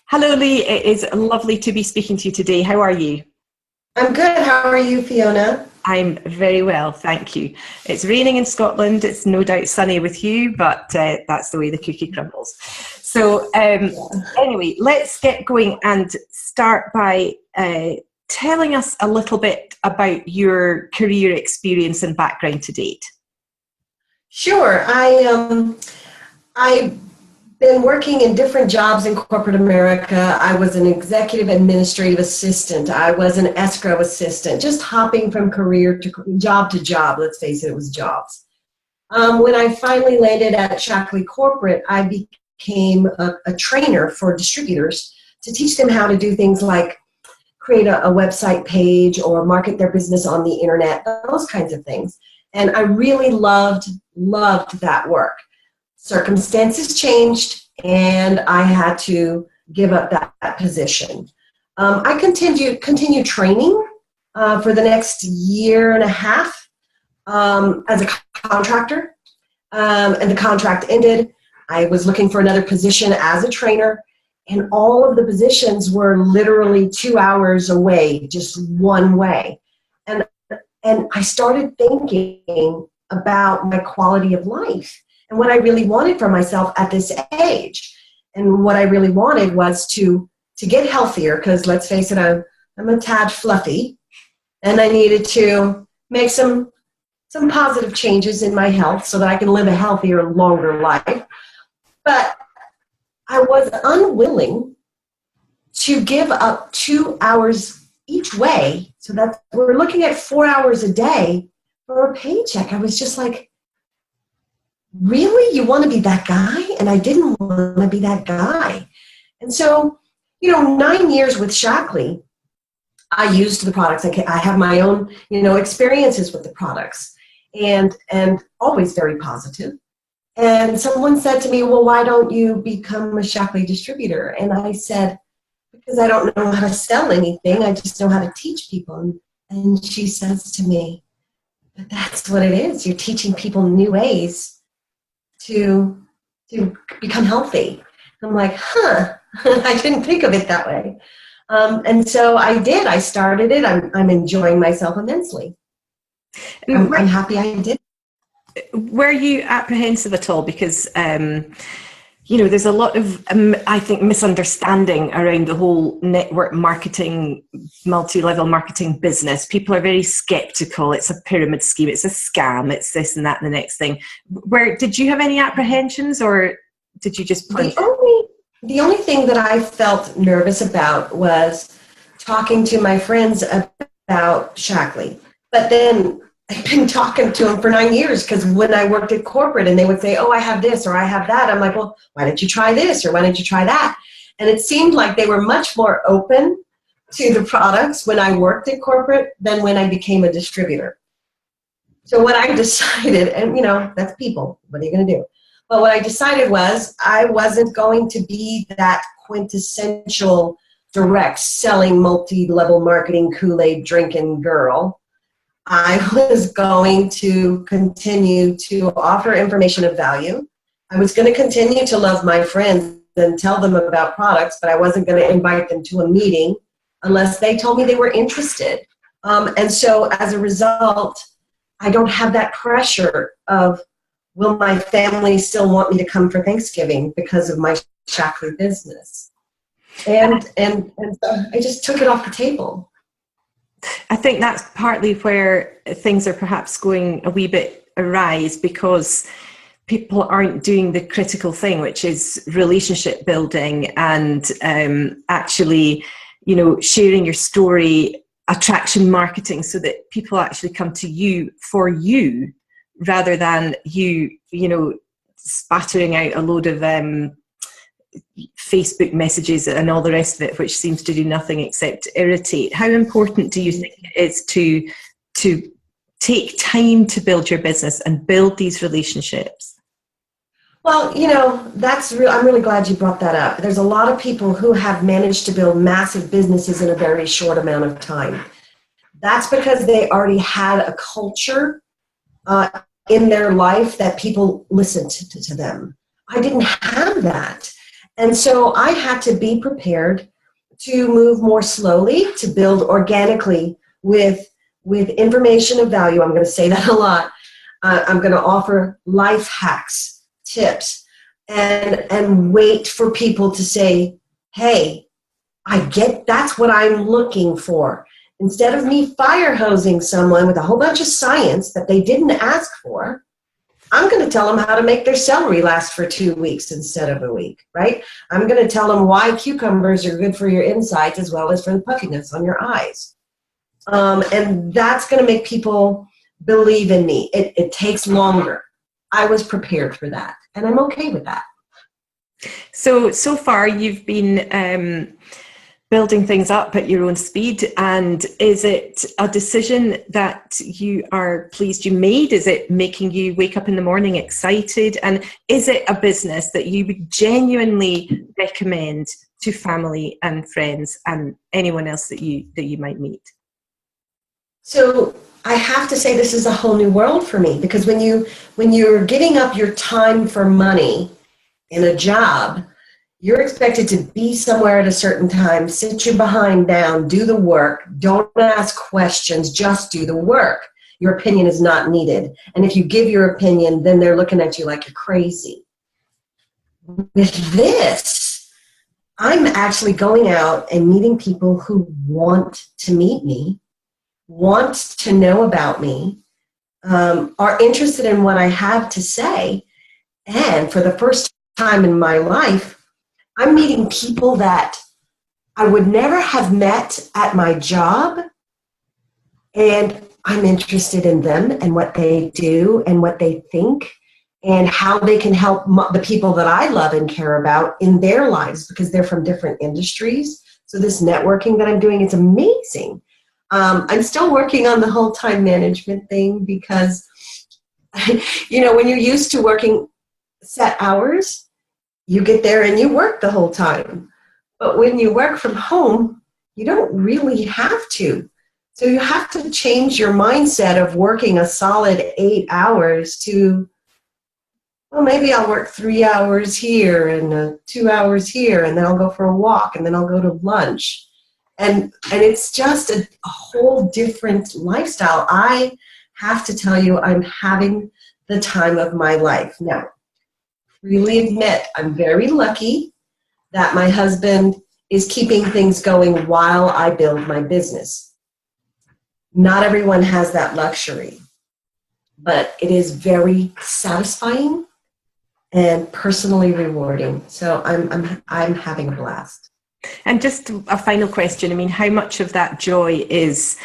Hello, Leigh. It is lovely to be speaking to you today. How are you? I'm good. How are you, Fiona? I'm very well, thank you. It's raining in Scotland. It's no doubt sunny with you, but that's the way the cookie crumbles. So anyway, let's get going and start by telling us a little bit about your career experience and background to date. Sure. I've been working in different jobs in corporate America. I was an executive administrative assistant. I was an escrow assistant, just hopping from career to job. Let's face it, it was jobs. When I finally landed at Shaklee Corporate, I became a trainer for distributors to teach them how to do things like create a website page or market their business on the internet, those kinds of things. And I really loved that work. Circumstances changed, and I had to give up that position. I continued training for the next year and a half as a contractor, and the contract ended. I was looking for another position as a trainer, and all of the positions were literally 2 hours away, just one way. And I started thinking about my quality of life and what I really wanted for myself at this age. And what I really wanted was to get healthier, because let's face it, I'm a tad fluffy, and I needed to make some positive changes in my health so that I can live a healthier, longer life. But I was unwilling to give up 2 hours each way, so that we're looking at 4 hours a day for a paycheck. I was just like, really? You want to be that guy? And I didn't want to be that guy. And so, 9 years with Shaklee, I used the products. I have my own, experiences with the products, and always very positive. And someone said to me, well, why don't you become a Shaklee distributor? And I said, because I don't know how to sell anything. I just know how to teach people. And she says to me, but that's what it is. You're teaching people new ways to become healthy. I'm like, I didn't think of it that way. And so I did. I started it. I'm enjoying myself immensely. I'm happy I did. Were you apprehensive at all? Because, there's a lot of, I think, misunderstanding around the whole network marketing, multi-level marketing business. People are very skeptical. It's a pyramid scheme. It's a scam. It's this and that and the next thing. Did you have any apprehensions, or did you just plunge? The only thing that I felt nervous about was talking to my friends about Shaklee. But then I've been talking to them for 9 years, because when I worked at corporate and they would say, oh, I have this or I have that, I'm like, well, why don't you try this or why don't you try that? And it seemed like they were much more open to the products when I worked at corporate than when I became a distributor. So what I decided, and that's people, what are you going to do? But what I decided was I wasn't going to be that quintessential direct selling multi-level marketing Kool-Aid drinking girl. I was going to continue to offer information of value. I was going to continue to love my friends and tell them about products, but I wasn't going to invite them to a meeting unless they told me they were interested. And so as a result, I don't have that pressure of, will my family still want me to come for Thanksgiving because of my Shaklee business? And so I just took it off the table. I think that's partly where things are perhaps going a wee bit awry, because people aren't doing the critical thing, which is relationship building and actually, sharing your story, attraction marketing, so that people actually come to you for you, rather than you, spattering out a load of Facebook messages and all the rest of it, which seems to do nothing except irritate. How important do you think it is to take time to build your business and build these relationships? Well, I'm really glad you brought that up. There's a lot of people who have managed to build massive businesses in a very short amount of time. That's because they already had a culture in their life that people listened to them. I didn't have that. And so I had to be prepared to move more slowly, to build organically with information of value. I'm going to say that a lot. I'm going to offer life hacks, tips, and wait for people to say, hey, that's what I'm looking for. Instead of me fire hosing someone with a whole bunch of science that they didn't ask for, I'm going to tell them how to make their celery last for 2 weeks instead of a week, right? I'm going to tell them why cucumbers are good for your insides as well as for the puffiness on your eyes. And that's going to make people believe in me. It takes longer. I was prepared for that, and I'm okay with that. So far you've been building things up at your own speed, and is it a decision that you are pleased you made? Is it making you wake up in the morning excited? And is it a business that you would genuinely recommend to family and friends and anyone else that you might meet? So I have to say this is a whole new world for me, because when you're giving up your time for money in a job, you're expected to be somewhere at a certain time, sit your behind down, do the work, don't ask questions, just do the work. Your opinion is not needed. And if you give your opinion, then they're looking at you like you're crazy. With this, I'm actually going out and meeting people who want to meet me, want to know about me, are interested in what I have to say. And for the first time in my life, I'm meeting people that I would never have met at my job, and I'm interested in them and what they do and what they think and how they can help the people that I love and care about in their lives, because they're from different industries. So this networking that I'm doing, it's amazing. I'm still working on the whole time management thing, because, when you're used to working set hours, you get there and you work the whole time. But when you work from home, you don't really have to. So you have to change your mindset of working a solid 8 hours to, well, maybe I'll work 3 hours here and 2 hours here, and then I'll go for a walk, and then I'll go to lunch. And it's just a whole different lifestyle. I have to tell you, I'm having the time of my life. Now, really admit, I'm very lucky that my husband is keeping things going while I build my business. Not everyone has that luxury, but it is very satisfying and personally rewarding. So I'm having a blast. And just a final question. I mean, how much of that joy is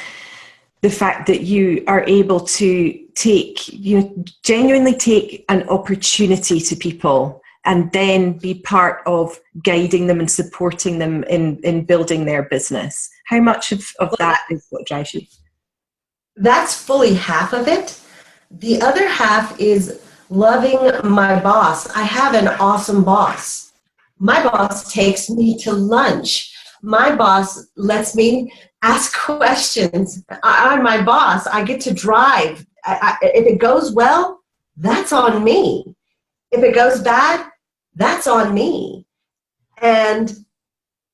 the fact that you are able to genuinely take an opportunity to people and then be part of guiding them and supporting them in building their business? How much of that is what drives you? That's fully half of it. The other half is loving my boss. I have an awesome boss. My boss takes me to lunch. My boss lets me ask questions. I'm my boss. I get to drive. If it goes well, that's on me. If it goes bad, that's on me. And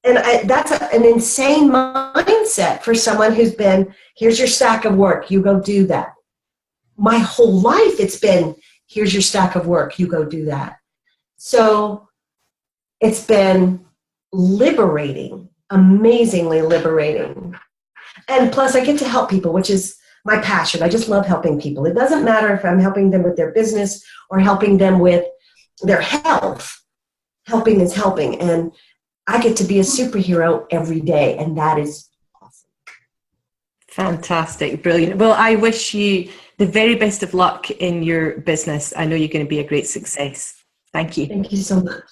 that's an insane mindset for someone who's been, here's your stack of work, you go do that. My whole life it's been, here's your stack of work, you go do that. So it's been liberating, amazingly liberating. And plus I get to help people, which is my passion. I just love helping people. It doesn't matter if I'm helping them with their business or helping them with their health. Helping is helping. And I get to be a superhero every day, and that is awesome. Fantastic. Brilliant. Well, I wish you the very best of luck in your business. I know you're going to be a great success. Thank you. Thank you so much.